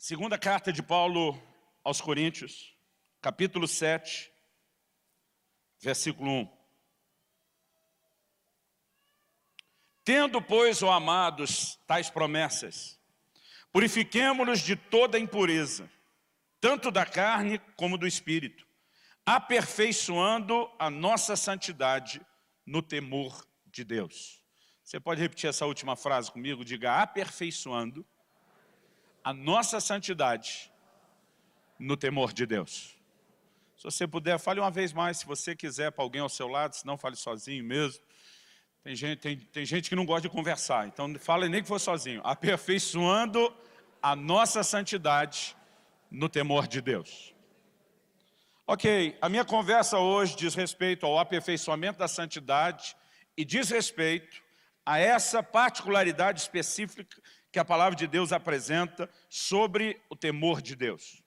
Segunda carta de Paulo aos Coríntios, capítulo 7, versículo 1. Tendo, pois, ó amados, tais promessas, purifiquemo-nos de toda impureza, tanto da carne como do espírito, aperfeiçoando a nossa santidade no temor de Deus. Você pode repetir essa última frase comigo? Diga: aperfeiçoando a nossa santidade no temor de Deus. Se você puder, fale uma vez mais, se você quiser, para alguém ao seu lado, se não, fale sozinho mesmo. Tem gente que não gosta de conversar, então fale nem que for sozinho. Aperfeiçoando a nossa santidade no temor de Deus. Ok, a minha conversa hoje diz respeito ao aperfeiçoamento da santidade e diz respeito a essa particularidade específica que a palavra de Deus apresenta sobre o temor de Deus.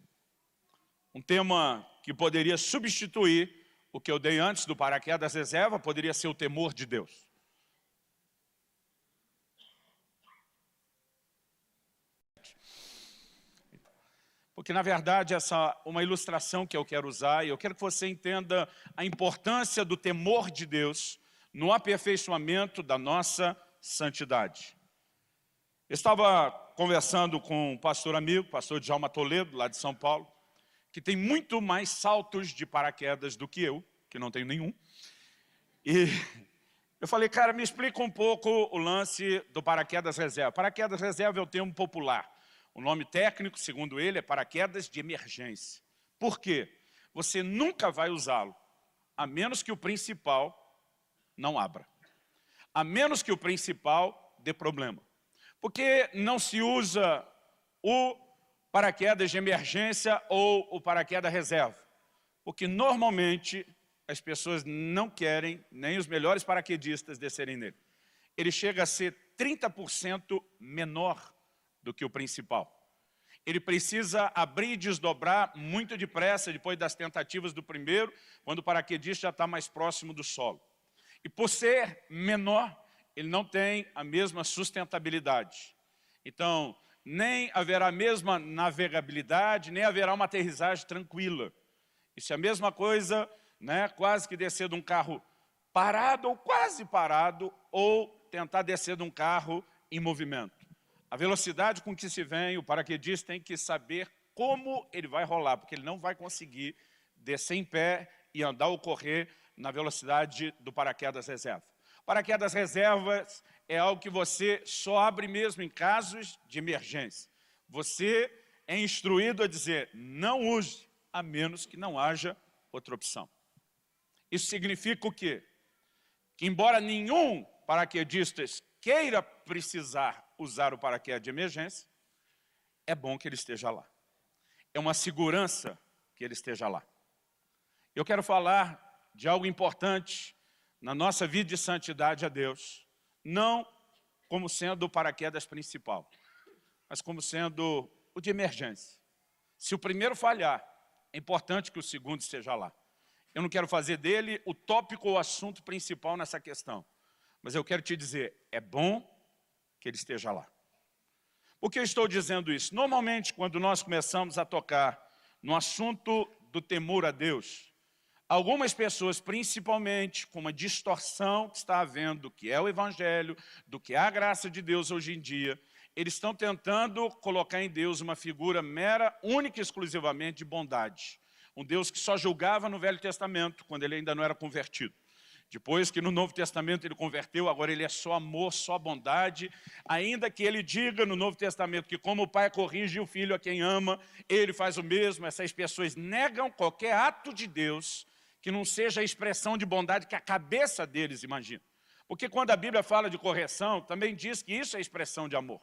Um tema que poderia substituir o que eu dei antes do paraquedas reserva, poderia ser o temor de Deus. Porque, na verdade, essa é uma ilustração que eu quero usar, e eu quero que você entenda a importância do temor de Deus no aperfeiçoamento da nossa santidade. Eu estava conversando com um pastor amigo, pastor Djalma Toledo, lá de São Paulo, que tem muito mais saltos de paraquedas do que eu, que não tenho nenhum. E eu falei: cara, me explica um pouco o lance do paraquedas reserva. Paraquedas reserva é o termo popular. O nome técnico, segundo ele, é paraquedas de emergência. Por quê? Você nunca vai usá-lo, a menos que o principal não abra. A menos que o principal dê problema. Por que não se usa o paraquedas de emergência ou o paraquedas reserva? Porque normalmente as pessoas não querem, nem os melhores paraquedistas, descerem nele. Ele chega a ser 30% menor do que o principal. Ele precisa abrir e desdobrar muito depressa, depois das tentativas do primeiro, quando o paraquedista já está mais próximo do solo. E por ser menor, ele não tem a mesma sustentabilidade. Então, nem haverá a mesma navegabilidade, nem haverá uma aterrissagem tranquila. Isso é a mesma coisa, né, quase que descer de um carro parado ou quase parado, ou tentar descer de um carro em movimento. A velocidade com que se vem, o paraquedista tem que saber como ele vai rolar, porque ele não vai conseguir descer em pé e andar ou correr na velocidade do paraquedas reserva. Paraquedas reservas é algo que você só abre mesmo em casos de emergência. Você é instruído a dizer: não use, a menos que não haja outra opção. Isso significa o quê? Que embora nenhum paraquedista queira precisar usar o paraquedas de emergência, é bom que ele esteja lá. É uma segurança que ele esteja lá. Eu quero falar de algo importante na nossa vida de santidade a Deus, não como sendo o paraquedas principal, mas como sendo o de emergência. Se o primeiro falhar, é importante que o segundo esteja lá. Eu não quero fazer dele o tópico ou o assunto principal nessa questão, mas eu quero te dizer, é bom que ele esteja lá. Por que eu estou dizendo isso? Normalmente, quando nós começamos a tocar no assunto do temor a Deus, algumas pessoas, principalmente com uma distorção que está havendo do que é o Evangelho, do que é a graça de Deus hoje em dia, eles estão tentando colocar em Deus uma figura mera, única e exclusivamente de bondade. Um Deus que só julgava no Velho Testamento, quando ele ainda não era convertido. Depois que no Novo Testamento ele converteu, agora ele é só amor, só bondade. Ainda que ele diga no Novo Testamento que como o pai corrige o filho a quem ama, ele faz o mesmo. Essas pessoas negam qualquer ato de Deus que não seja a expressão de bondade que a cabeça deles imagina. Porque quando a Bíblia fala de correção, também diz que isso é expressão de amor.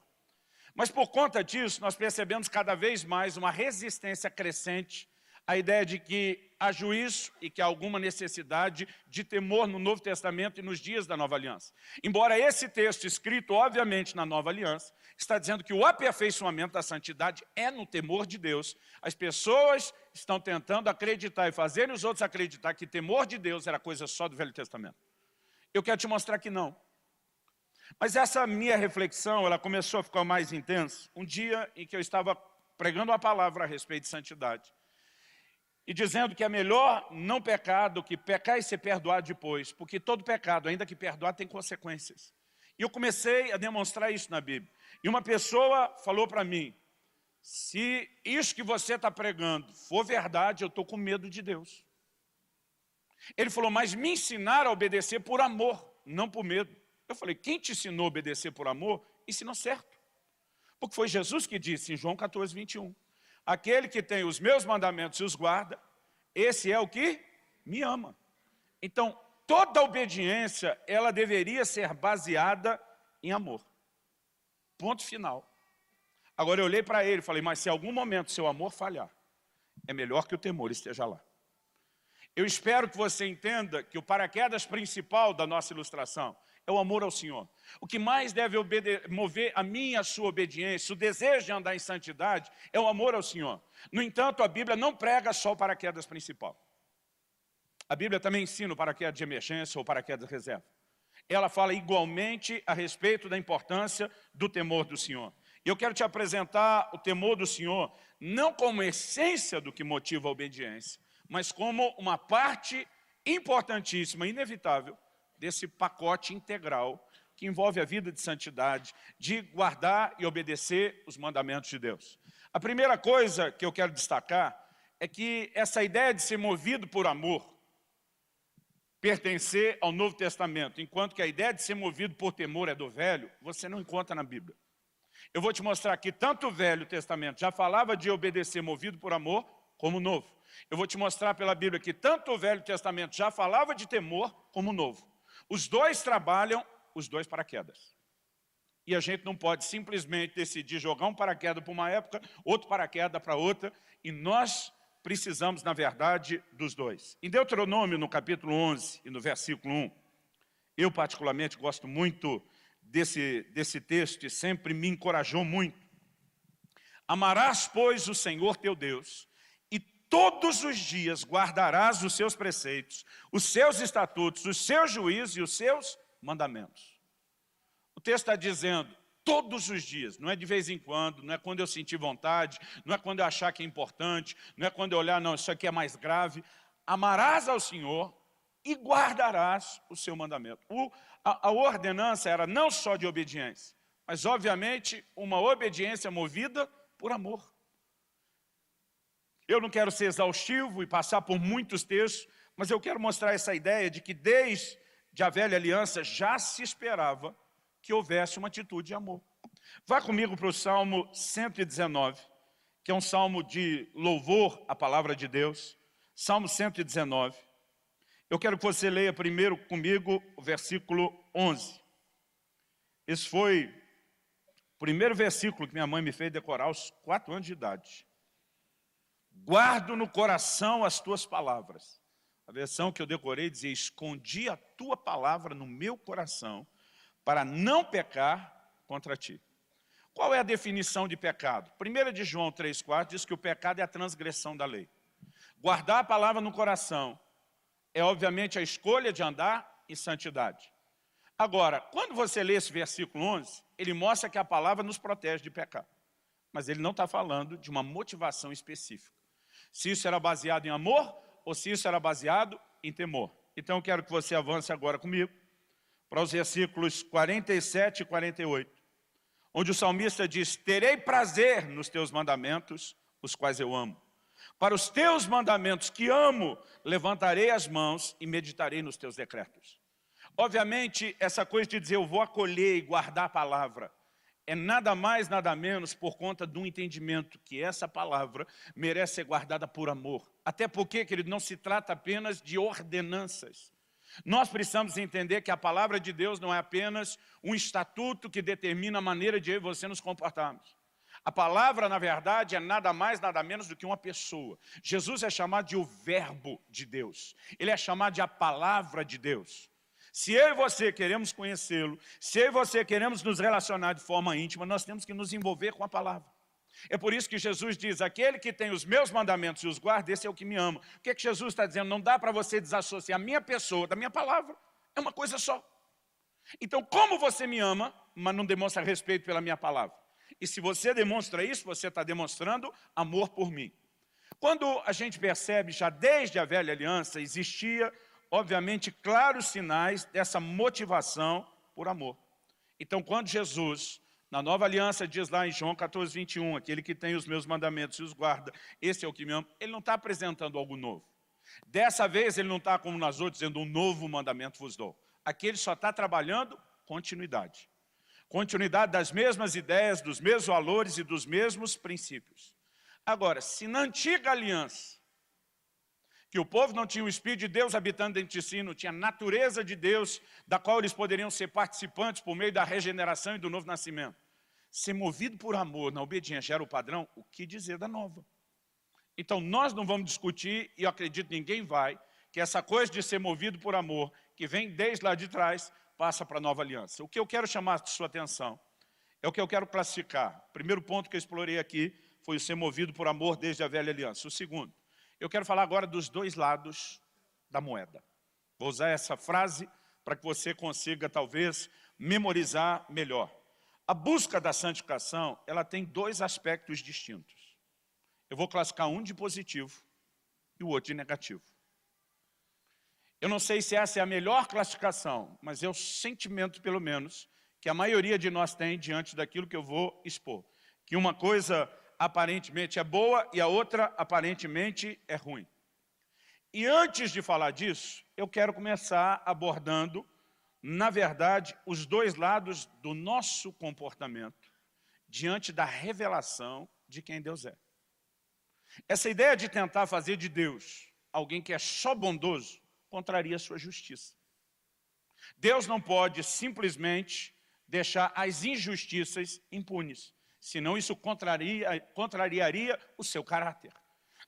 Mas por conta disso, nós percebemos cada vez mais uma resistência crescente à ideia de que há juízo e que há alguma necessidade de temor no Novo Testamento e nos dias da Nova Aliança. Embora esse texto, escrito obviamente na Nova Aliança, está dizendo que o aperfeiçoamento da santidade é no temor de Deus. As pessoas estão tentando acreditar e fazerem os outros acreditar que temor de Deus era coisa só do Velho Testamento. Eu quero te mostrar que não. Mas essa minha reflexão, ela começou a ficar mais intensa um dia em que eu estava pregando a palavra a respeito de santidade. E dizendo que é melhor não pecar do que pecar e ser perdoado depois, porque todo pecado, ainda que perdoado, tem consequências. E eu comecei a demonstrar isso na Bíblia. E uma pessoa falou para mim, se isso que você está pregando for verdade, eu estou com medo de Deus. Ele falou, mas me ensinaram a obedecer por amor, não por medo. Eu falei, quem te ensinou a obedecer por amor, ensinou certo. Porque foi Jesus que disse em João 14, 21. Aquele que tem os meus mandamentos e os guarda, esse é o que me ama. Então, toda obediência, ela deveria ser baseada em amor. Ponto final. Agora eu olhei para ele e falei, mas se em algum momento seu amor falhar, é melhor que o temor esteja lá. Eu espero que você entenda que o paraquedas principal da nossa ilustração é o amor ao Senhor. O que mais deve mover a minha e a sua obediência, o desejo de andar em santidade, é o amor ao Senhor. No entanto, a Bíblia não prega só o paraquedas principal. A Bíblia também ensina o paraquedas de emergência ou o paraquedas de reserva. Ela fala igualmente a respeito da importância do temor do Senhor. E eu quero te apresentar o temor do Senhor, não como essência do que motiva a obediência, mas como uma parte importantíssima, inevitável, desse pacote integral que envolve a vida de santidade, de guardar e obedecer os mandamentos de Deus. A primeira coisa que eu quero destacar é que essa ideia de ser movido por amor pertencer ao Novo Testamento, enquanto que a ideia de ser movido por temor é do Velho, você não encontra na Bíblia. Eu vou te mostrar que tanto o Velho Testamento já falava de obedecer movido por amor, como o Novo. Eu vou te mostrar pela Bíblia que tanto o Velho Testamento já falava de temor, como o Novo. Os dois trabalham, os dois paraquedas. E a gente não pode simplesmente decidir jogar um paraquedas para uma época, outro paraquedas para outra, e nós precisamos, na verdade, dos dois. Em Deuteronômio, no capítulo 11 e no versículo 1, eu particularmente gosto muito desse texto e sempre me encorajou muito. Amarás, pois, o Senhor teu Deus, e todos os dias guardarás os seus preceitos, os seus estatutos, os seus juízos e os seus mandamentos. O texto está dizendo, todos os dias, não é de vez em quando, não é quando eu sentir vontade, não é quando eu achar que é importante, não é quando eu olhar, não, isso aqui é mais grave. Amarás ao Senhor e guardarás o seu mandamento. A ordenança era não só de obediência, mas obviamente uma obediência movida por amor. Eu não quero ser exaustivo e passar por muitos textos, mas eu quero mostrar essa ideia de que desde a velha aliança já se esperava que houvesse uma atitude de amor. Vá comigo para o Salmo 119, que é um salmo de louvor à palavra de Deus. Salmo 119. Eu quero que você leia primeiro comigo o versículo 11. Esse foi o primeiro versículo que minha mãe me fez decorar aos 4 anos de idade. Guardo no coração as tuas palavras. A versão que eu decorei dizia, escondi a tua palavra no meu coração, para não pecar contra ti. Qual é a definição de pecado? 1 de João 3,4 diz que o pecado é a transgressão da lei. Guardar a palavra no coração é obviamente a escolha de andar em santidade. Agora, quando você lê esse versículo 11, ele mostra que a palavra nos protege de pecar. Mas ele não está falando de uma motivação específica. Se isso era baseado em amor ou se isso era baseado em temor. Então eu quero que você avance agora comigo para os versículos 47 e 48, onde o salmista diz, terei prazer nos teus mandamentos, os quais eu amo. Para os teus mandamentos que amo, levantarei as mãos e meditarei nos teus decretos. Obviamente, essa coisa de dizer eu vou acolher e guardar a palavra, é nada mais, nada menos por conta de um entendimento que essa palavra merece ser guardada por amor. Até porque, querido, não se trata apenas de ordenanças. Nós precisamos entender que a palavra de Deus não é apenas um estatuto que determina a maneira de eu e você nos comportarmos. A palavra, na verdade, é nada mais, nada menos do que uma pessoa. Jesus é chamado de o verbo de Deus. Ele é chamado de a palavra de Deus. Se eu e você queremos conhecê-lo, se eu e você queremos nos relacionar de forma íntima, nós temos que nos envolver com a palavra. É por isso que Jesus diz, aquele que tem os meus mandamentos e os guarda, esse é o que me ama. O que é que Jesus está dizendo? Não dá para você desassociar a minha pessoa da minha palavra. É uma coisa só. Então, como você me ama, mas não demonstra respeito pela minha palavra? E se você demonstra isso, você está demonstrando amor por mim. Quando a gente percebe, já desde a velha aliança, existia, obviamente, claros sinais dessa motivação por amor. Então, quando Jesus, na nova aliança, diz lá em João 14, 21, aquele que tem os meus mandamentos e os guarda, esse é o que me ama, ele não está apresentando algo novo. Dessa vez, ele não está como nas outras, dizendo um novo mandamento vos dou. Aqui ele só está trabalhando continuidade. Continuidade das mesmas ideias, dos mesmos valores e dos mesmos princípios. Agora, se na antiga aliança, que o povo não tinha o Espírito de Deus habitando dentro de si, não tinha a natureza de Deus, da qual eles poderiam ser participantes por meio da regeneração e do novo nascimento, ser movido por amor na obediência era o padrão, o que dizer da nova? Então nós não vamos discutir, e eu acredito que ninguém vai, que essa coisa de ser movido por amor, que vem desde lá de trás, passa para a nova aliança. O que eu quero chamar a sua atenção, é o que eu quero classificar. O primeiro ponto que eu explorei aqui, foi o ser movido por amor desde a velha aliança. O segundo, eu quero falar agora dos dois lados da moeda. Vou usar essa frase para que você consiga, talvez, memorizar melhor. A busca da santificação, ela tem dois aspectos distintos. Eu vou classificar um de positivo e o outro de negativo. Eu não sei se essa é a melhor classificação, mas é o sentimento, pelo menos, que a maioria de nós tem diante daquilo que eu vou expor. Que uma coisa aparentemente é boa e a outra aparentemente é ruim. E antes de falar disso, eu quero começar abordando, na verdade, os dois lados do nosso comportamento diante da revelação de quem Deus é. Essa ideia de tentar fazer de Deus alguém que é só bondoso, contraria a sua justiça. Deus não pode simplesmente deixar as injustiças impunes. Senão isso contrariaria o seu caráter.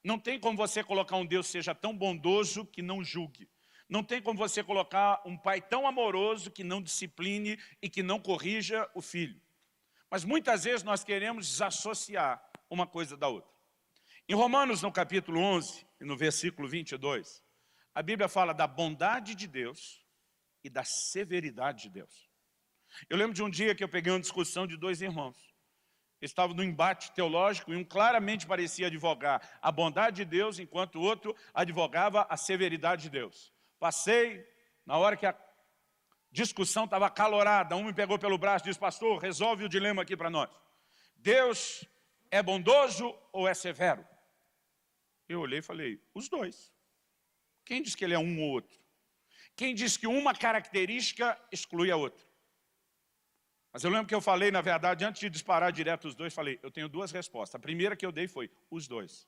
Não tem como você colocar um Deus que seja tão bondoso que não julgue. Não tem como você colocar um pai tão amoroso que não discipline e que não corrija o filho. Mas muitas vezes nós queremos desassociar uma coisa da outra. Em Romanos, no capítulo 11, e no versículo 22, a Bíblia fala da bondade de Deus e da severidade de Deus. Eu lembro de um dia que eu peguei uma discussão de dois irmãos. Estavam num embate teológico e um claramente parecia advogar a bondade de Deus, enquanto o outro advogava a severidade de Deus. Passei, na hora que a discussão estava acalorada, um me pegou pelo braço e disse, pastor, resolve o dilema aqui para nós. Deus é bondoso ou é severo? Eu olhei e falei, os dois. Quem diz que ele é um ou outro? Quem diz que uma característica exclui a outra? Mas eu lembro que eu falei, na verdade, antes de disparar direto os dois, falei, eu tenho duas respostas. A primeira que eu dei foi, os dois.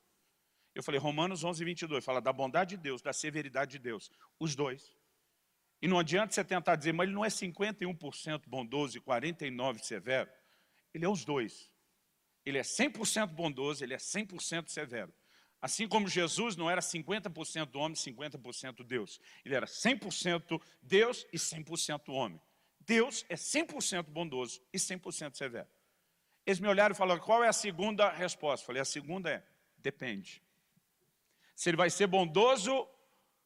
Eu falei, Romanos 11, 22, fala da bondade de Deus, da severidade de Deus. Os dois. E não adianta você tentar dizer, mas ele não é 51% bondoso e 49% severo. Ele é os dois. Ele é 100% bondoso, ele é 100% severo. Assim como Jesus não era 50% do homem, 50% Deus. Ele era 100% Deus e 100% homem. Deus é 100% bondoso e 100% severo. Eles me olharam e falaram, qual é a segunda resposta? Eu falei, a segunda é, depende. Se ele vai ser bondoso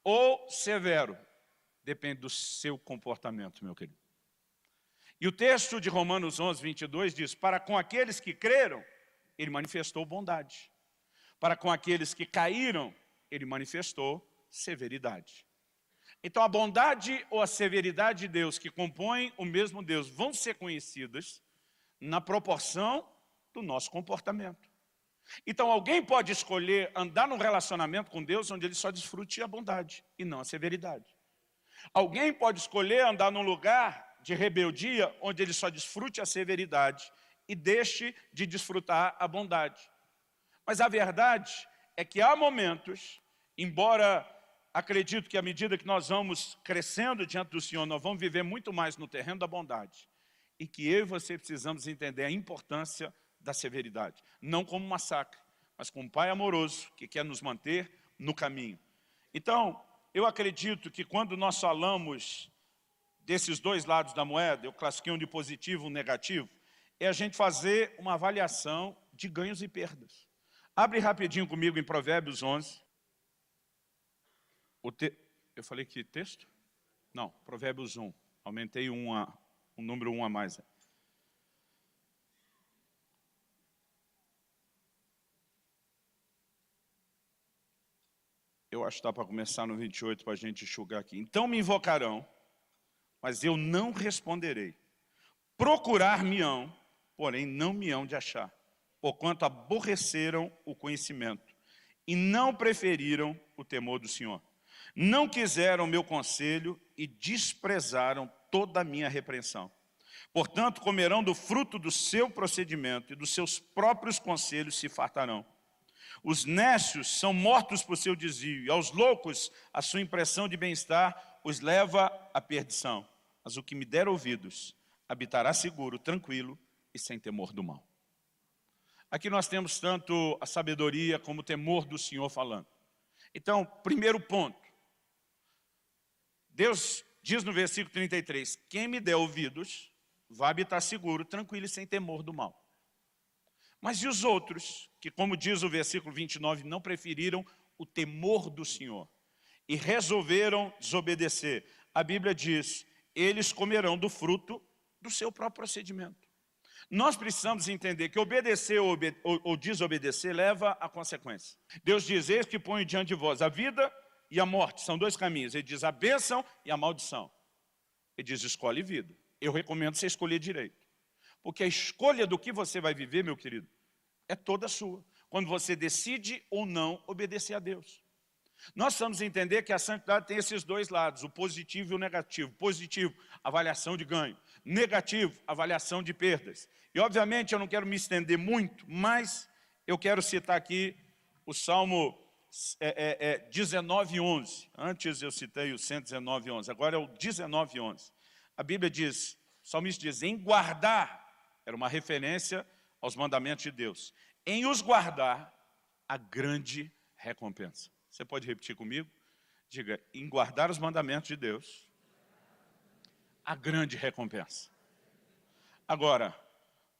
ou severo, depende do seu comportamento, meu querido. E o texto de Romanos 11, 22 diz, para com aqueles que creram, ele manifestou bondade. Para com aqueles que caíram, ele manifestou severidade. Então a bondade ou a severidade de Deus que compõem o mesmo Deus vão ser conhecidas na proporção do nosso comportamento. Então alguém pode escolher andar num relacionamento com Deus onde ele só desfrute a bondade e não a severidade. Alguém pode escolher andar num lugar de rebeldia onde ele só desfrute a severidade e deixe de desfrutar a bondade. Mas a verdade é que há momentos, embora acredito que à medida que nós vamos crescendo diante do Senhor, nós vamos viver muito mais no terreno da bondade. E que eu e você precisamos entender a importância da severidade. Não como um massacre, mas como um pai amoroso que quer nos manter no caminho. Então, eu acredito que quando nós falamos desses dois lados da moeda, eu classifiquei um de positivo e um negativo, é a gente fazer uma avaliação de ganhos e perdas. Abre rapidinho comigo em Provérbios 11. Eu falei que texto? Não, Provérbios 1. Aumentei um número 1 a mais. eu acho que está para começar no 28 para a gente enxugar aqui. Então me invocarão, mas eu não responderei. Procurar-me-ão, porém não me hão de achar, porquanto aborreceram o conhecimento e não preferiram o temor do Senhor. Não quiseram o meu conselho e desprezaram toda a minha repreensão. Portanto, comerão do fruto do seu procedimento e dos seus próprios conselhos se fartarão. Os nécios são mortos por seu desvio, e aos loucos a sua impressão de bem-estar os leva à perdição. Mas o que me der ouvidos habitará seguro, tranquilo e sem temor do mal. Aqui nós temos tanto a sabedoria como o temor do Senhor falando. Então, primeiro ponto. Deus diz no versículo 33, quem me der ouvidos vai habitar seguro, tranquilo e sem temor do mal. Mas e os outros, que como diz o versículo 29, não preferiram o temor do Senhor e resolveram desobedecer? A Bíblia diz, eles comerão do fruto do seu próprio procedimento. Nós precisamos entender que obedecer ou desobedecer leva a consequência. Deus diz, eis que ponho diante de vós a vida e a morte, são dois caminhos. Ele diz a bênção e a maldição. Ele diz, escolhe vida. Eu recomendo você escolher direito. Porque a escolha do que você vai viver, meu querido, é toda sua. Quando você decide ou não obedecer a Deus. Nós precisamos entender que a santidade tem esses dois lados, o positivo e o negativo. Positivo, avaliação de ganho. Negativo, avaliação de perdas. E obviamente eu não quero me estender muito, mas eu quero citar aqui o Salmo 19:11. Antes eu citei o 119:11, agora é o 19:11. A Bíblia diz, o salmista diz, em guardar, era uma referência aos mandamentos de Deus, em os guardar a grande recompensa. Você pode repetir comigo? Diga, em guardar os mandamentos de Deus, a grande recompensa. Agora,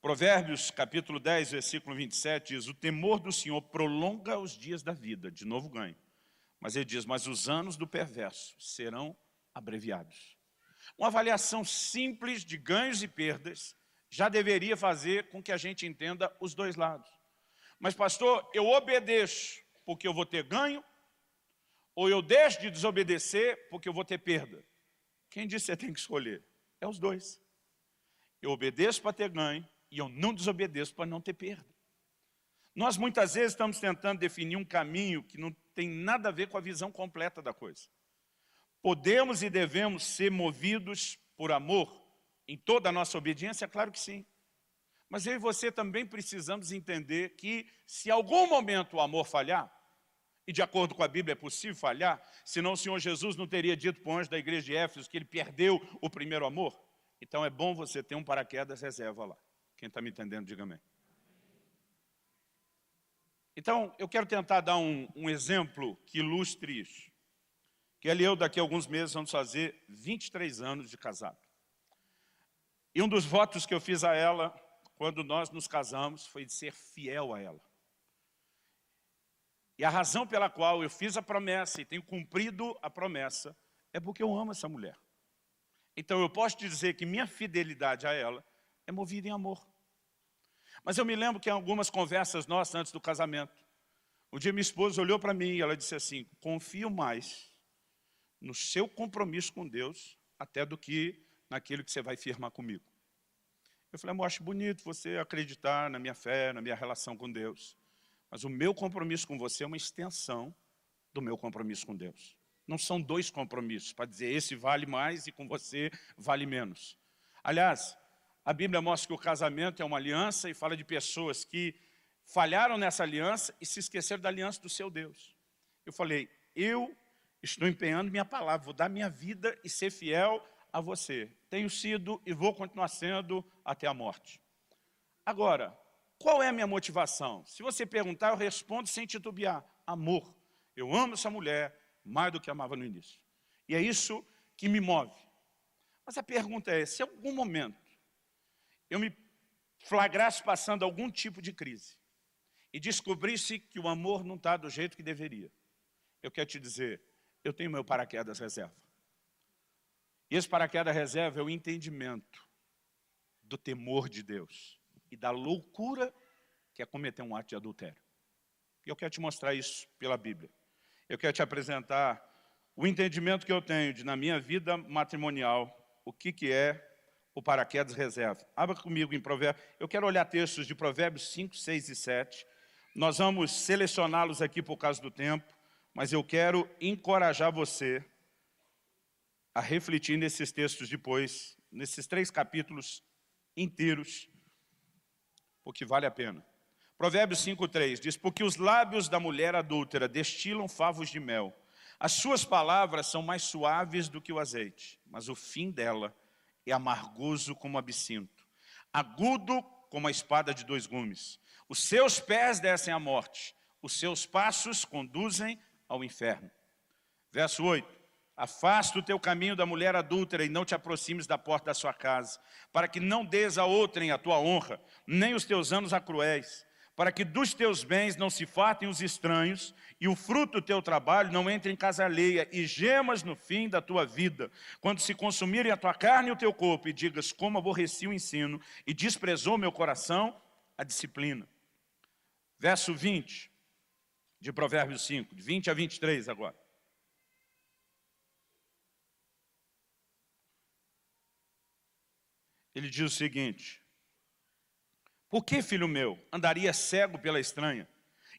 Provérbios capítulo 10, versículo 27 diz, o temor do Senhor prolonga os dias da vida, de novo ganho. Mas ele diz, mas os anos do perverso serão abreviados. Uma avaliação simples de ganhos e perdas já deveria fazer com que a gente entenda os dois lados. Mas pastor, eu obedeço porque eu vou ter ganho, ou eu deixo de desobedecer porque eu vou ter perda? Quem disse que você tem que escolher? É os dois. Eu obedeço para ter ganho e eu não desobedeço para não ter perda. Nós muitas vezes estamos tentando definir um caminho que não tem nada a ver com a visão completa da coisa. Podemos e devemos ser movidos por amor em toda a nossa obediência? Claro que sim. Mas eu e você também precisamos entender que se em algum momento o amor falhar, e de acordo com a Bíblia é possível falhar, senão o Senhor Jesus não teria dito para o anjo da igreja de Éfeso que ele perdeu o primeiro amor. Então é bom você ter um paraquedas reserva lá. Quem está me entendendo, diga amém. Então, eu quero tentar dar um exemplo que ilustre isso. Que ela e eu, daqui a alguns meses, vamos fazer 23 anos de casado. E um dos votos que eu fiz a ela, quando nós nos casamos, foi de ser fiel a ela. E a razão pela qual eu fiz a promessa e tenho cumprido a promessa é porque eu amo essa mulher. Então eu posso te dizer que minha fidelidade a ela é movida em amor. Mas eu me lembro que em algumas conversas nossas antes do casamento, um dia minha esposa olhou para mim e ela disse assim, confio mais no seu compromisso com Deus até do que naquilo que você vai firmar comigo. Eu falei, amor, acho bonito você acreditar na minha fé, na minha relação com Deus. Mas o meu compromisso com você é uma extensão do meu compromisso com Deus. Não são dois compromissos, para dizer esse vale mais e com você vale menos. Aliás, a Bíblia mostra que o casamento é uma aliança e fala de pessoas que falharam nessa aliança e se esqueceram da aliança do seu Deus. Eu falei, eu estou empenhando minha palavra, vou dar minha vida e ser fiel a você. Tenho sido e vou continuar sendo até a morte. Agora, qual é a minha motivação? Se você perguntar, eu respondo sem titubear. Amor. Eu amo essa mulher mais do que amava no início. E é isso que me move. Mas a pergunta é, se em algum momento eu me flagrasse passando algum tipo de crise e descobrisse que o amor não está do jeito que deveria, eu quero te dizer, eu tenho meu paraquedas reserva. E esse paraquedas reserva é o entendimento do temor de Deus e da loucura que é cometer um ato de adultério. E eu quero te mostrar isso pela Bíblia. Eu quero te apresentar o entendimento que eu tenho de, na minha vida matrimonial, o que é o paraquedas reserva. Abra comigo em Provérbios. Eu quero olhar textos de Provérbios 5, 6 e 7. Nós vamos selecioná-los aqui por causa do tempo, mas eu quero encorajar você a refletir nesses textos depois, nesses 3 capítulos inteiros, porque vale a pena. Provérbios 5:3 diz: porque os lábios da mulher adúltera destilam favos de mel. As suas palavras são mais suaves do que o azeite, mas o fim dela é amargoso como absinto, agudo como a espada de 2 gumes. Os seus pés descem à morte, os seus passos conduzem ao inferno. Verso 8. Afasta o teu caminho da mulher adúltera e não te aproximes da porta da sua casa, para que não dês a outrem a tua honra, nem os teus anos a cruéis, para que dos teus bens não se fartem os estranhos, e o fruto do teu trabalho não entre em casa alheia, e gemas no fim da tua vida, quando se consumirem a tua carne e o teu corpo, e digas: como aborreci o ensino, e desprezou meu coração a disciplina. Verso 20, de Provérbios 5, de 20 a 23 agora. Ele diz o seguinte: por que, filho meu, andarias cego pela estranha,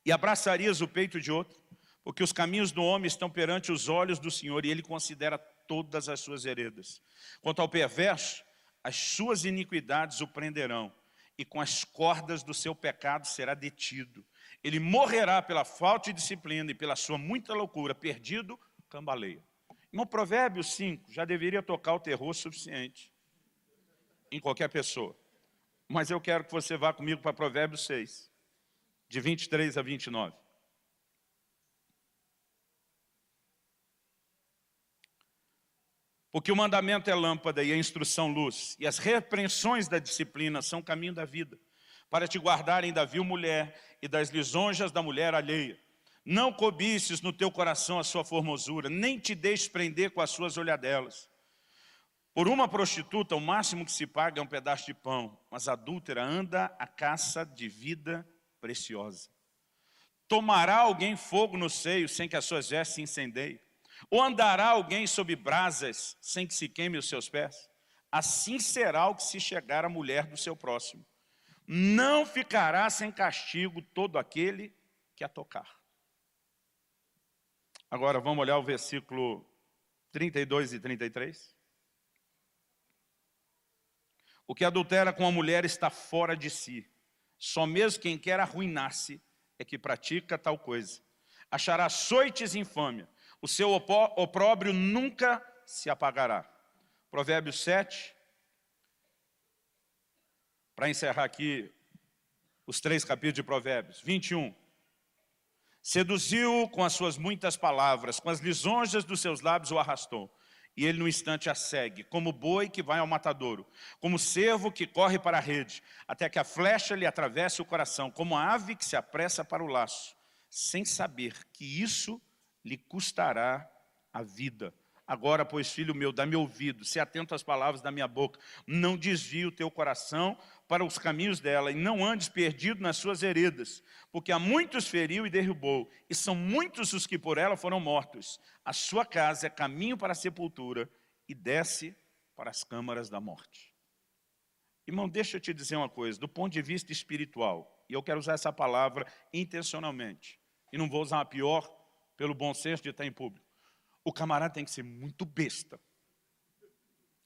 e abraçarias o peito de outro? Porque os caminhos do homem estão perante os olhos do Senhor, e Ele considera todas as suas veredas. Quanto ao perverso, as suas iniquidades o prenderão, e com as cordas do seu pecado será detido. Ele morrerá pela falta de disciplina e pela sua muita loucura, perdido, cambaleia. Irmão, Provérbios 5 já deveria tocar o terror suficiente em qualquer pessoa. Mas eu quero que você vá comigo para Provérbios 6, de 23 a 29. Porque o mandamento é lâmpada e a instrução luz, e as repreensões da disciplina são caminho da vida, para te guardarem da vil mulher e das lisonjas da mulher alheia. Não cobices no teu coração a sua formosura, nem te deixes prender com as suas olhadelas. Por uma prostituta, o máximo que se paga é um pedaço de pão, mas a adúltera anda à caça de vida preciosa. Tomará alguém fogo no seio sem que as suas vestes se incendeiem? Ou andará alguém sob brasas sem que se queime os seus pés? Assim será o que se chegar à mulher do seu próximo. Não ficará sem castigo todo aquele que a tocar. Agora vamos olhar o versículo 32 e 33. O que adultera com a mulher está fora de si. Só mesmo quem quer arruinar-se é que pratica tal coisa. Achará açoites e infâmia. O seu opróbrio nunca se apagará. Provérbios 7. Para encerrar aqui os 3 capítulos de Provérbios. 21. Seduziu com as suas muitas palavras, com as lisonjas dos seus lábios o arrastou. E ele no instante a segue, como boi que vai ao matadouro, como cervo que corre para a rede, até que a flecha lhe atravesse o coração, como a ave que se apressa para o laço, sem saber que isso lhe custará a vida. Agora, pois, filho meu, dá-me ouvido, se atento às palavras da minha boca, não desvie o teu coração para os caminhos dela, e não andes perdido nas suas veredas, porque a muitos feriu e derrubou, e são muitos os que por ela foram mortos. A sua casa é caminho para a sepultura, e desce para as câmaras da morte. Irmão, deixa eu te dizer uma coisa, do ponto de vista espiritual, e eu quero usar essa palavra intencionalmente, e não vou usar a pior, pelo bom senso de estar em público. O camarada tem que ser muito besta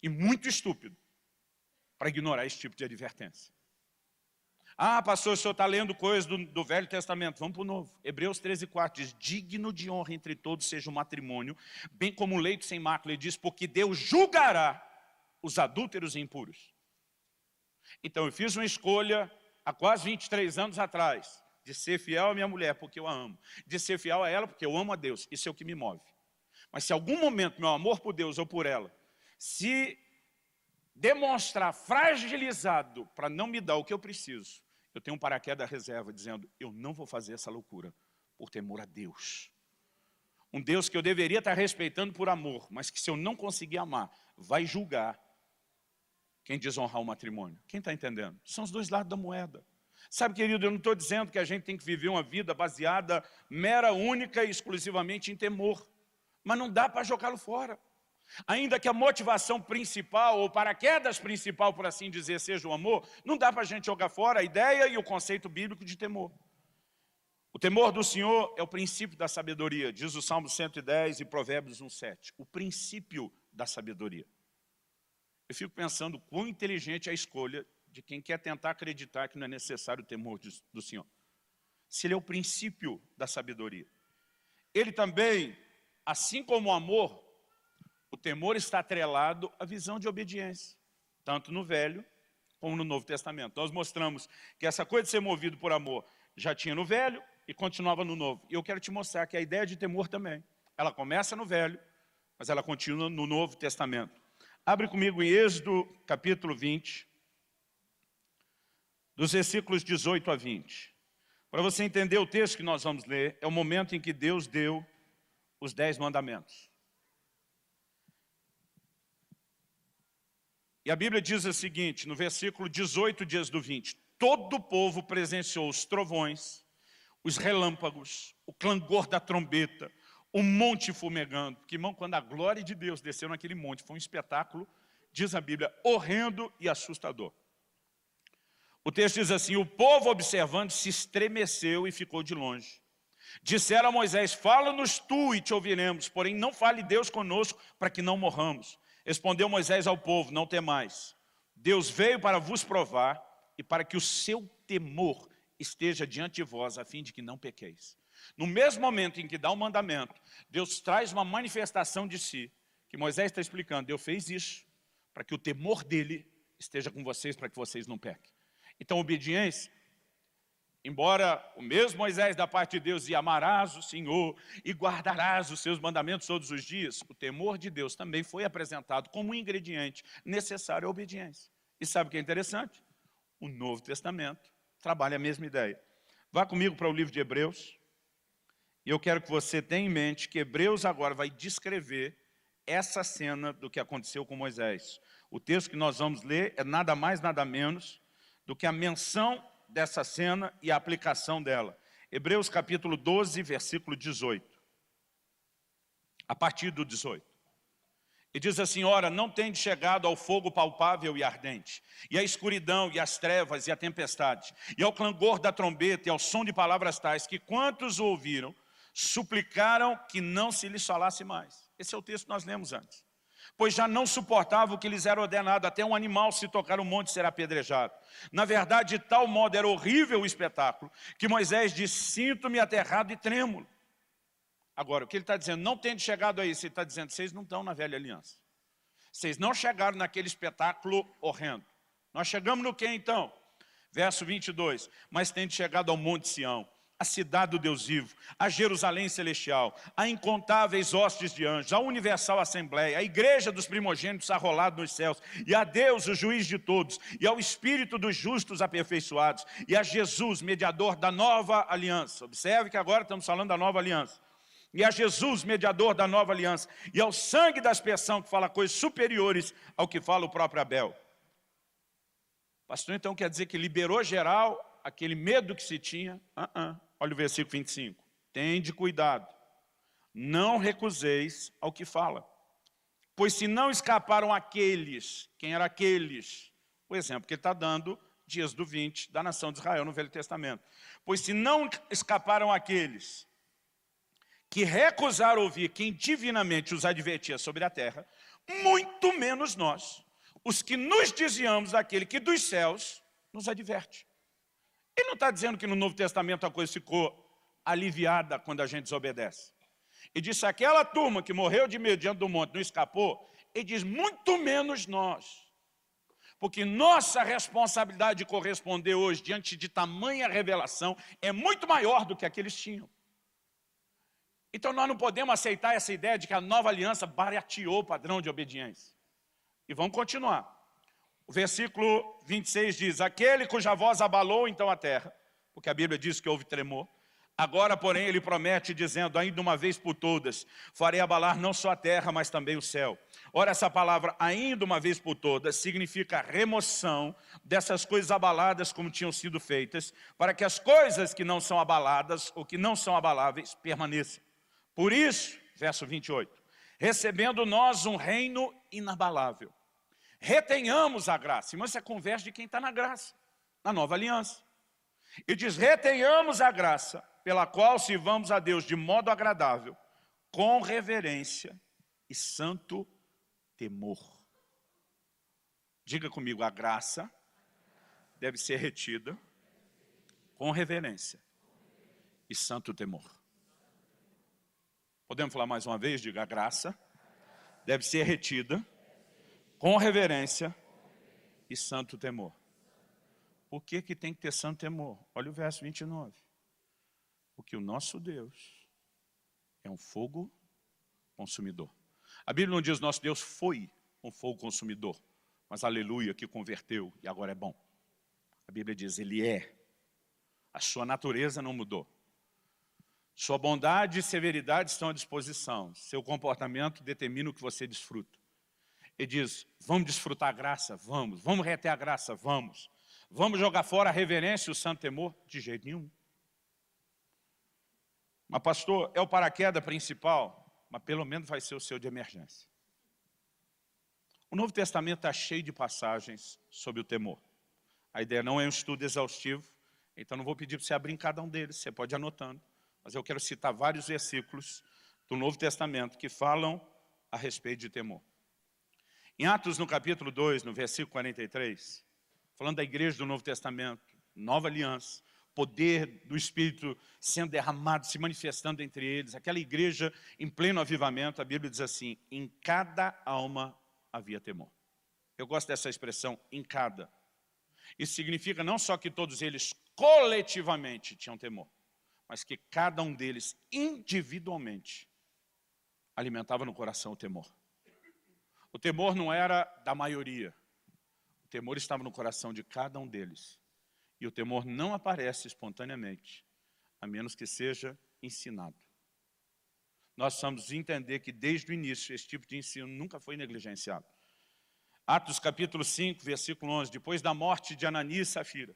e muito estúpido para ignorar esse tipo de advertência. Ah, pastor, o senhor está lendo coisas do Velho Testamento. Vamos para o Novo. Hebreus 13:4 diz: digno de honra entre todos seja o matrimônio, bem como o leito sem mácula. Ele diz: porque Deus julgará os adúlteros e impuros. Então eu fiz uma escolha há quase 23 anos atrás, de ser fiel à minha mulher porque eu a amo, de ser fiel a ela porque eu amo a Deus. Isso é o que me move. Mas se algum momento meu amor por Deus ou por ela se demonstrar fragilizado para não me dar o que eu preciso, eu tenho um paraquedas reserva dizendo: eu não vou fazer essa loucura por temor a Deus. Um Deus que eu deveria estar respeitando por amor, mas que se eu não conseguir amar, vai julgar quem desonrar o matrimônio. Quem está entendendo? São os dois lados da moeda. Sabe, querido, eu não estou dizendo que a gente tem que viver uma vida baseada mera, única e exclusivamente em temor. Mas não dá para jogá-lo fora. Ainda que a motivação principal, ou paraquedas principal, por assim dizer, seja o amor, não dá para a gente jogar fora a ideia e o conceito bíblico de temor. O temor do Senhor é o princípio da sabedoria, diz o Salmo 110 e Provérbios 1:7. O princípio da sabedoria. Eu fico pensando quão inteligente é a escolha de quem quer tentar acreditar que não é necessário o temor do Senhor. Se ele é o princípio da sabedoria. Ele também, assim como o amor, o temor está atrelado à visão de obediência, tanto no Velho como no Novo Testamento. Nós mostramos que essa coisa de ser movido por amor já tinha no Velho e continuava no Novo. E eu quero te mostrar que a ideia de temor também, ela começa no Velho, mas ela continua no Novo Testamento. Abre comigo em Êxodo, capítulo 20, dos versículos 18 a 20. Para você entender o texto que nós vamos ler, é o momento em que Deus deu os 10 mandamentos. E a Bíblia diz o seguinte, no versículo 18 dias do 20, todo o povo presenciou os trovões, os relâmpagos, o clangor da trombeta, o monte fumegando. Porque, irmão, quando a glória de Deus desceu naquele monte, foi um espetáculo, diz a Bíblia, horrendo e assustador. O texto diz assim, o povo observando se estremeceu e ficou de longe. Disseram a Moisés, fala-nos tu e te ouviremos, porém não fale Deus conosco para que não morramos. Respondeu Moisés ao povo, não temais. Deus veio para vos provar e para que o seu temor esteja diante de vós, a fim de que não pequeis. No mesmo momento em que dá o mandamento, Deus traz uma manifestação de si, que Moisés está explicando, Deus fez isso, para que o temor dele esteja com vocês, para que vocês não pequem. Então, obediência, embora o mesmo Moisés da parte de Deus, e amarás o Senhor, e guardarás os seus mandamentos todos os dias, o temor de Deus também foi apresentado como um ingrediente necessário à obediência. E sabe o que é interessante? O Novo Testamento trabalha a mesma ideia. Vá comigo para o livro de Hebreus, e eu quero que você tenha em mente que Hebreus agora vai descrever essa cena do que aconteceu com Moisés. O texto que nós vamos ler é nada mais, nada menos do que a menção dessa cena e a aplicação dela. Hebreus capítulo 12, versículo 18. A partir do 18. E diz assim, ora, não tendes chegado ao fogo palpável e ardente, e à escuridão, e às trevas, e à tempestade, e ao clangor da trombeta, e ao som de palavras tais, que quantos o ouviram, suplicaram que não se lhes falasse mais. Esse é o texto que nós lemos antes. Pois já não suportava o que lhes era ordenado, até um animal se tocar o monte será apedrejado. Na verdade, de tal modo era horrível o espetáculo, que Moisés disse, sinto-me aterrado e trêmulo. Agora, o que ele está dizendo, não tendo chegado a isso, ele está dizendo, vocês não estão na velha aliança. Vocês não chegaram naquele espetáculo horrendo. Nós chegamos no que então? Verso 22, mas tendo chegado ao monte Sião, a cidade do Deus vivo, a Jerusalém celestial, a incontáveis hostes de anjos, a universal assembleia, a igreja dos primogênitos arrolado nos céus, e a Deus, o juiz de todos, e ao Espírito dos justos aperfeiçoados, e a Jesus, mediador da nova aliança. Observe que agora estamos falando da nova aliança. E a Jesus, mediador da nova aliança, e ao sangue da aspersão, que fala coisas superiores ao que fala o próprio Abel. Pastor, então quer dizer que liberou geral aquele medo que se tinha? Olha o versículo 25. Tende cuidado, não recuseis ao que fala. Pois se não escaparam aqueles, quem eram aqueles? O exemplo que ele está dando, dias do 20, da nação de Israel no Velho Testamento. Pois se não escaparam aqueles que recusaram ouvir quem divinamente os advertia sobre a terra, muito menos nós, os que nos desviamos daquele que dos céus nos adverte. Ele não está dizendo que no Novo Testamento a coisa ficou aliviada quando a gente desobedece. Ele disse, aquela turma que morreu de medo diante do monte não escapou, ele diz, muito menos nós. Porque nossa responsabilidade de corresponder hoje, diante de tamanha revelação, é muito maior do que aqueles tinham. Então nós não podemos aceitar essa ideia de que a nova aliança barateou o padrão de obediência. E vamos continuar. O versículo 26 diz, aquele cuja voz abalou então a terra, porque a Bíblia diz que houve tremor, Agora, porém, ele promete, dizendo, ainda uma vez por todas, farei abalar não só a terra, mas também o céu. Ora, essa palavra, ainda uma vez por todas, significa a remoção dessas coisas abaladas como tinham sido feitas, para que as coisas que não são abaladas, ou que não são abaláveis, permaneçam. Por isso, verso 28, recebendo nós um reino inabalável, retenhamos a graça. Irmão, isso é conversa de quem está na graça, na nova aliança. E diz, retenhamos a graça, pela qual sirvamos a Deus de modo agradável, com reverência e santo temor. Diga comigo, a graça deve ser retida com reverência e santo temor. Podemos falar mais uma vez? Diga, a graça deve ser retida com reverência e santo temor. Por que que tem que ter santo temor? Olha o verso 29. Porque o nosso Deus é um fogo consumidor. A Bíblia não diz nosso Deus foi um fogo consumidor, mas aleluia, que converteu e agora é bom. A Bíblia diz, ele é. A sua natureza não mudou. Sua bondade e severidade estão à disposição. Seu comportamento determina o que você desfruta. Ele diz, vamos desfrutar a graça? Vamos reter a graça? Vamos. Vamos jogar fora a reverência e o santo temor? De jeito nenhum. Mas pastor, é o paraquedas principal, mas pelo menos vai ser o seu de emergência. O Novo Testamento está cheio de passagens sobre o temor. A ideia não é um estudo exaustivo, então não vou pedir para você abrir em cada um deles, você pode ir anotando. Mas eu quero citar vários versículos do Novo Testamento que falam a respeito de temor. Em Atos, no capítulo 2, no versículo 43, falando da igreja do Novo Testamento, nova aliança, poder do Espírito sendo derramado, se manifestando entre eles, aquela igreja em pleno avivamento, a Bíblia diz assim, em cada alma havia temor. Eu gosto dessa expressão, em cada. Isso significa não só que todos eles coletivamente tinham temor, mas que cada um deles individualmente alimentava no coração o temor. O temor não era da maioria, o temor estava no coração de cada um deles. E o temor não aparece espontaneamente, a menos que seja ensinado. Nós precisamos entender que desde o início esse tipo de ensino nunca foi negligenciado. Atos capítulo 5, versículo 11, depois da morte de Ananias e Safira,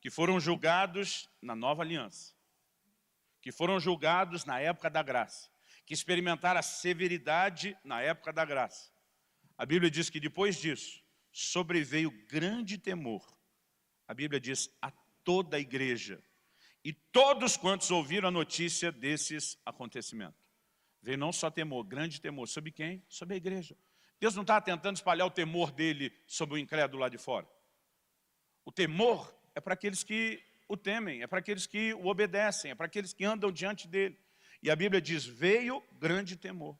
que foram julgados na nova aliança, que foram julgados na época da graça, que experimentaram a severidade na época da graça. A Bíblia diz que depois disso, sobreveio grande temor. A Bíblia diz a toda a igreja e todos quantos ouviram a notícia desses acontecimentos. Veio não só temor, grande temor. Sobre quem? Sobre a igreja. Deus não está tentando espalhar o temor dele sobre o incrédulo lá de fora. O temor é para aqueles que o temem, é para aqueles que o obedecem, é para aqueles que andam diante dele. E a Bíblia diz, veio grande temor.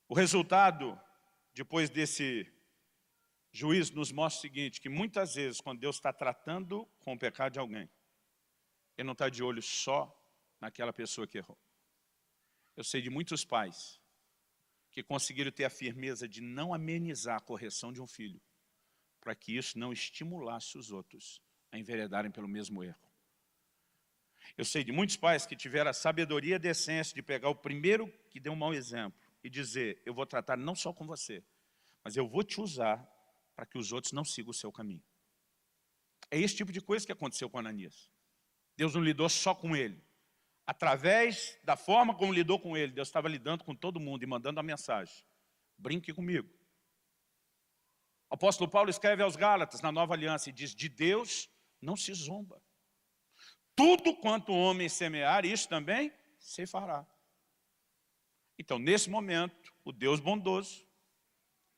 O resultado, depois desse juízo, nos mostra o seguinte, que muitas vezes, quando Deus está tratando com o pecado de alguém, Ele não está de olho só naquela pessoa que errou. Eu sei de muitos pais que conseguiram ter a firmeza de não amenizar a correção de um filho, para que isso não estimulasse os outros a enveredarem pelo mesmo erro. Eu sei de muitos pais que tiveram a sabedoria e a decência de pegar o primeiro que deu um mau exemplo e dizer, eu vou tratar não só com você, mas eu vou te usar para que os outros não sigam o seu caminho. É esse tipo de coisa que aconteceu com Ananias. Deus não lidou só com ele. Através da forma como lidou com ele, Deus estava lidando com todo mundo e mandando a mensagem. Brinque comigo. O apóstolo Paulo escreve aos Gálatas, na Nova Aliança, e diz, de Deus não se zomba. Tudo quanto o homem semear, isso também se fará. Então, nesse momento, o Deus bondoso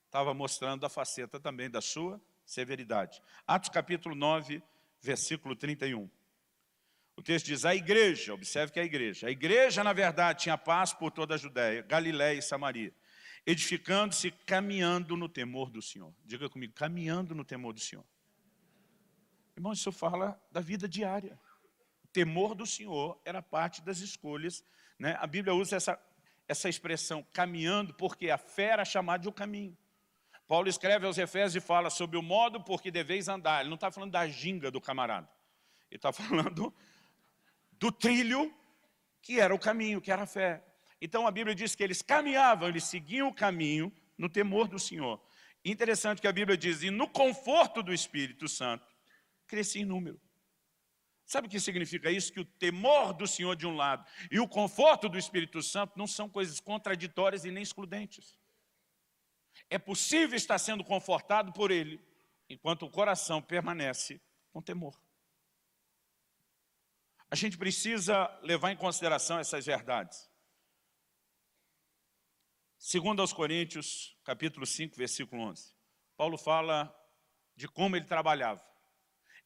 estava mostrando a faceta também da sua severidade. Atos capítulo 9, versículo 31. O texto diz, a igreja, observe que é a igreja na verdade tinha paz por toda a Judéia, Galiléia e Samaria, edificando-se, caminhando no temor do Senhor. Diga comigo, caminhando no temor do Senhor. Irmão, isso fala da vida diária. O temor do Senhor era parte das escolhas, né? A Bíblia usa essa expressão, caminhando, porque a fé era chamada de o caminho. Paulo escreve aos Efésios e fala sobre o modo por que deveis andar. Ele não está falando da ginga do camarada. Ele está falando do trilho que era o caminho, que era a fé. Então a Bíblia diz que eles caminhavam, eles seguiam o caminho no temor do Senhor. Interessante que a Bíblia diz, e no conforto do Espírito Santo, crescia em número. Sabe o que significa isso? Que o temor do Senhor de um lado e o conforto do Espírito Santo não são coisas contraditórias e nem excludentes. É possível estar sendo confortado por Ele, enquanto o coração permanece com temor. A gente precisa levar em consideração essas verdades. 2 Coríntios, capítulo 5, versículo 11. Paulo fala de como ele trabalhava.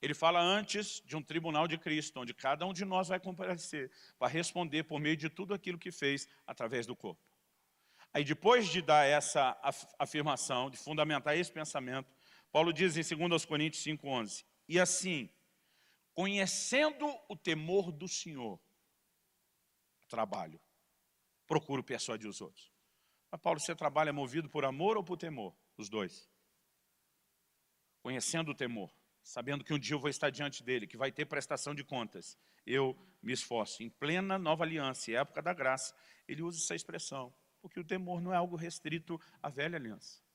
Ele fala antes de um tribunal de Cristo, onde cada um de nós vai comparecer para responder por meio de tudo aquilo que fez através do corpo. Aí depois de dar essa afirmação, de fundamentar esse pensamento, Paulo diz em 2 Coríntios 5, 11, e assim, conhecendo o temor do Senhor, trabalho, procuro persuadir os outros. Mas Paulo, você trabalha movido por amor ou por temor? Os dois. Conhecendo o temor, sabendo que um dia eu vou estar diante dele, que vai ter prestação de contas, eu me esforço. Em plena nova aliança, época da graça, ele usa essa expressão, porque o temor não é algo restrito à velha aliança.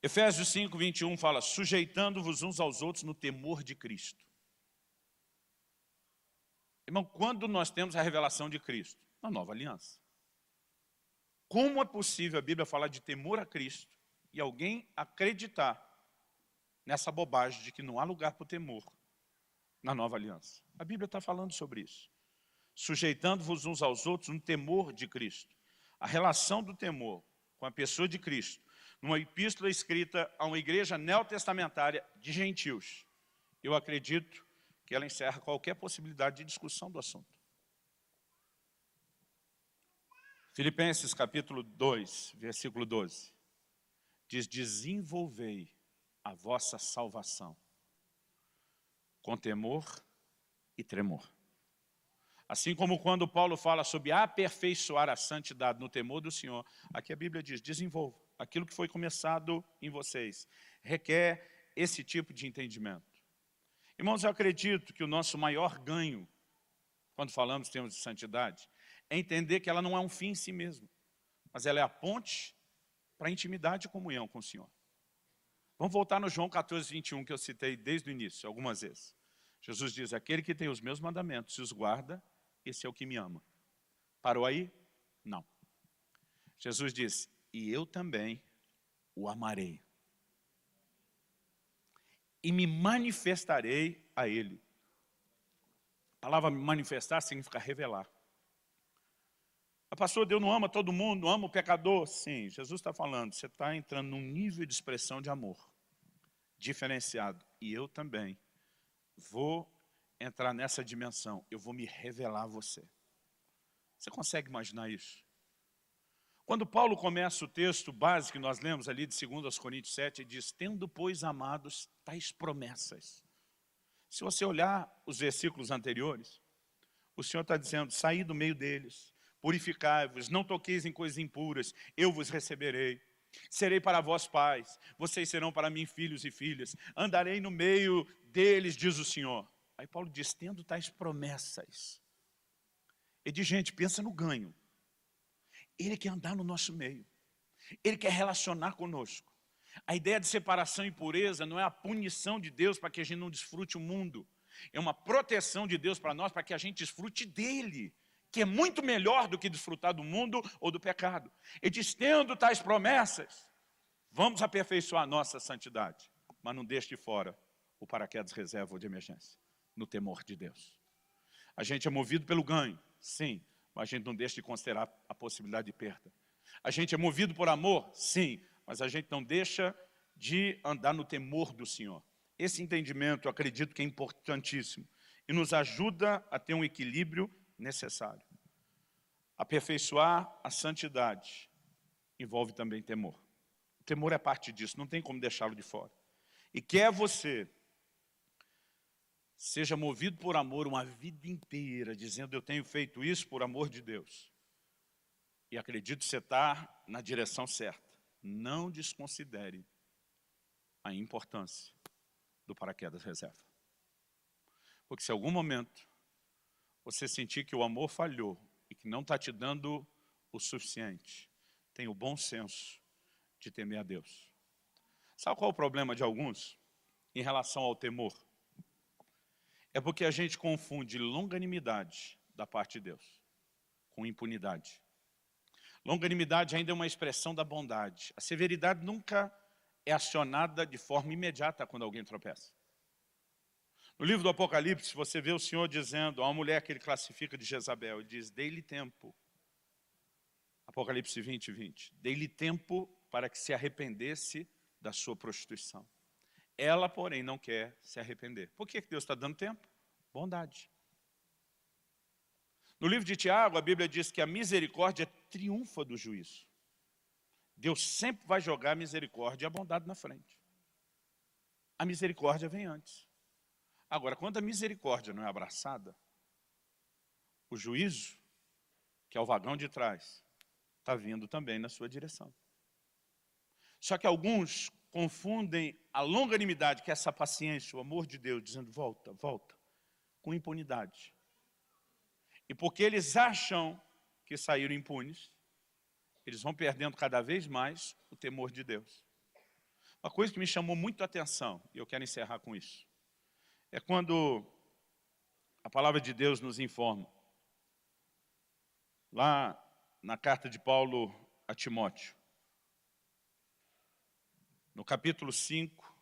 Efésios 5, 21 fala, sujeitando-vos uns aos outros no temor de Cristo. Irmão, quando nós temos a revelação de Cristo? Na nova aliança. Como é possível a Bíblia falar de temor a Cristo e alguém acreditar nessa bobagem de que não há lugar para o temor na nova aliança? A Bíblia está falando sobre isso. Sujeitando-vos uns aos outros no temor de Cristo. A relação do temor com a pessoa de Cristo, numa epístola escrita a uma igreja neotestamentária de gentios. Eu acredito que ela encerra qualquer possibilidade de discussão do assunto. Filipenses capítulo 2, versículo 12, diz, desenvolvei a vossa salvação com temor e tremor. Assim como quando Paulo fala sobre aperfeiçoar a santidade no temor do Senhor, aqui a Bíblia diz, desenvolva aquilo que foi começado em vocês. Requer esse tipo de entendimento. Irmãos, eu acredito que o nosso maior ganho, quando falamos em termos de santidade, é entender que ela não é um fim em si mesma, mas ela é a ponte para a intimidade e comunhão com o Senhor. Vamos voltar no João 14, 21, que eu citei desde o início, algumas vezes. Jesus diz, aquele que tem os meus mandamentos e os guarda, esse é o que me ama. Parou aí? Não. Jesus diz, e eu também o amarei. E me manifestarei a ele. A palavra manifestar significa revelar. A pastor, Deus não ama todo mundo, não ama o pecador? Sim, Jesus está falando, você está entrando num nível de expressão de amor diferenciado. E eu também vou entrar nessa dimensão, eu vou me revelar a você. Você consegue imaginar isso? Quando Paulo começa o texto básico que nós lemos ali de 2 Coríntios 7, ele diz, tendo, pois, amados, tais promessas. Se você olhar os versículos anteriores, o Senhor está dizendo, saí do meio deles, purificai-vos, não toqueis em coisas impuras, eu vos receberei. Serei para vós pais, vocês serão para mim filhos e filhas, andarei no meio deles, diz o Senhor. Aí Paulo diz, tendo tais promessas. Ele diz, gente, pensa no ganho. Ele quer andar no nosso meio. Ele quer relacionar conosco. A ideia de separação e pureza não é a punição de Deus para que a gente não desfrute o mundo. É uma proteção de Deus para nós, para que a gente desfrute dele, que é muito melhor do que desfrutar do mundo ou do pecado. Ele diz, tendo tais promessas, vamos aperfeiçoar a nossa santidade, mas não deixe de fora o paraquedas reserva ou de emergência, no temor de Deus. A gente é movido pelo ganho, sim, mas a gente não deixa de considerar a possibilidade de perda. A gente é movido por amor, sim, mas a gente não deixa de andar no temor do Senhor. Esse entendimento, eu acredito que é importantíssimo e nos ajuda a ter um equilíbrio necessário. Aperfeiçoar a santidade envolve também temor. O temor é parte disso, não tem como deixá-lo de fora. E quer você seja movido por amor uma vida inteira, dizendo eu tenho feito isso por amor de Deus. E acredito que você está na direção certa. Não desconsidere a importância do paraquedas reserva. Porque se em algum momento você sentir que o amor falhou e que não está te dando o suficiente, tenha o bom senso de temer a Deus. Sabe qual é o problema de alguns em relação ao temor? É porque a gente confunde longanimidade da parte de Deus com impunidade. Longanimidade ainda é uma expressão da bondade. A severidade nunca é acionada de forma imediata quando alguém tropeça. No livro do Apocalipse, você vê o Senhor dizendo a uma mulher que ele classifica de Jezabel, ele diz, dei-lhe tempo. Apocalipse 20, 20. Dei-lhe tempo para que se arrependesse da sua prostituição. Ela, porém, não quer se arrepender. Por que Deus está dando tempo? Bondade. No livro de Tiago, a Bíblia diz que a misericórdia triunfa do juízo. Deus sempre vai jogar a misericórdia e a bondade na frente. A misericórdia vem antes. Agora, quando a misericórdia não é abraçada, o juízo, que é o vagão de trás, está vindo também na sua direção. Só que alguns confundem a longanimidade, que é essa paciência, o amor de Deus, dizendo volta, volta, com impunidade. E porque eles acham que saíram impunes, eles vão perdendo cada vez mais o temor de Deus. Uma coisa que me chamou muito a atenção, e eu quero encerrar com isso, é quando a palavra de Deus nos informa, lá na carta de Paulo a Timóteo, no capítulo 5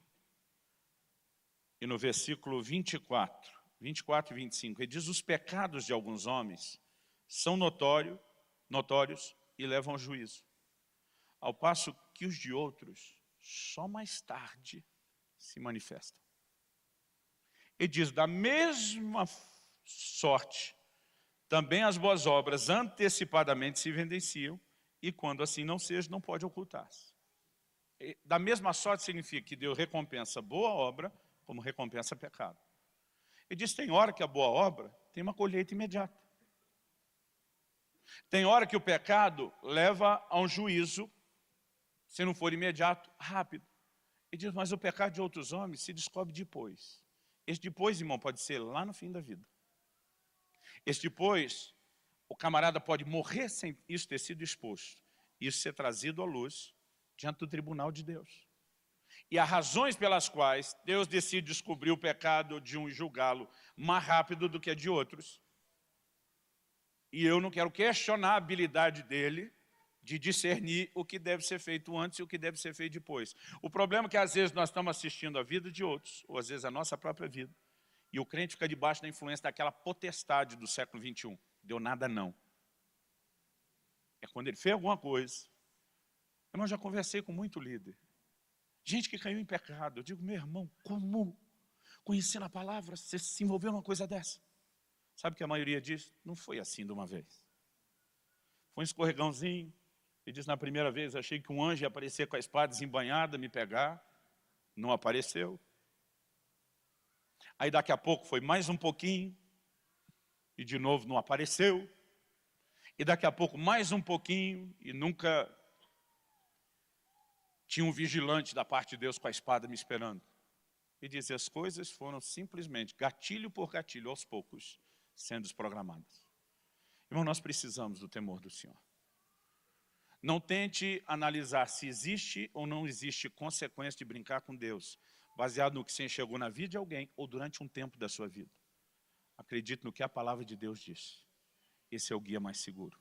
e no versículo 24 e 25, ele diz, os pecados de alguns homens são notórios e levam ao juízo, ao passo que os de outros só mais tarde se manifestam. Ele diz, da mesma sorte, também as boas obras antecipadamente se evidenciam, e quando assim não seja, não pode ocultar-se. Da mesma sorte significa que Deus recompensa boa obra, como recompensa pecado. Ele diz, tem hora que a boa obra tem uma colheita imediata. Tem hora que o pecado leva a um juízo, se não for imediato, rápido. Ele diz, mas o pecado de outros homens se descobre depois. Esse depois, irmão, pode ser lá no fim da vida. Esse depois, o camarada pode morrer sem isso ter sido exposto. Isso ser trazido à luz diante do tribunal de Deus. E há razões pelas quais Deus decide descobrir o pecado de um e julgá-lo mais rápido do que a de outros. E eu não quero questionar a habilidade dele de discernir o que deve ser feito antes e o que deve ser feito depois. O problema é que às vezes nós estamos assistindo a vida de outros, ou às vezes a nossa própria vida, e o crente fica debaixo da influência daquela potestade do século 21. Deu nada não. É quando ele fez alguma coisa. Eu já conversei com muito líder. Gente que caiu em pecado. Eu digo, meu irmão, como? Conhecendo a palavra, você se envolveu numa coisa dessa? Sabe o que a maioria diz? Não foi assim de uma vez. Foi um escorregãozinho. Ele diz, na primeira vez, achei que um anjo ia aparecer com a espada desembainhada, me pegar. Não apareceu. Aí daqui a pouco foi mais um pouquinho. E de novo não apareceu. E daqui a pouco mais um pouquinho. E nunca tinha um vigilante da parte de Deus com a espada me esperando. E diz, as coisas foram simplesmente, gatilho por gatilho, aos poucos, sendo desprogramadas. Irmão, nós precisamos do temor do Senhor. Não tente analisar se existe ou não existe consequência de brincar com Deus, baseado no que você enxergou na vida de alguém ou durante um tempo da sua vida. Acredite no que a palavra de Deus diz. Esse é o guia mais seguro.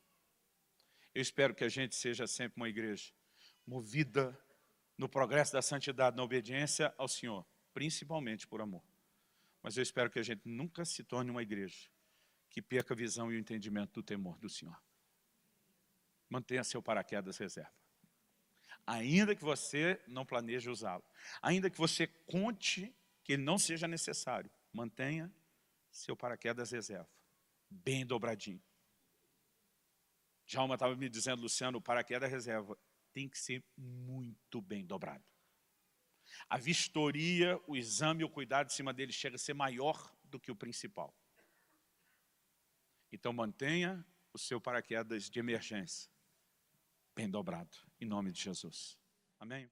Eu espero que a gente seja sempre uma igreja movida no progresso da santidade, na obediência ao Senhor, principalmente por amor. Mas eu espero que a gente nunca se torne uma igreja que perca a visão e o entendimento do temor do Senhor. Mantenha seu paraquedas reserva. Ainda que você não planeje usá-lo, ainda que você conte que ele não seja necessário, mantenha seu paraquedas reserva, bem dobradinho. Djalma estava me dizendo, Luciano, o paraquedas reserva tem que ser muito bem dobrado. A vistoria, o exame, o cuidado em cima dele chega a ser maior do que o principal. Então mantenha o seu paraquedas de emergência bem dobrado, em nome de Jesus. Amém?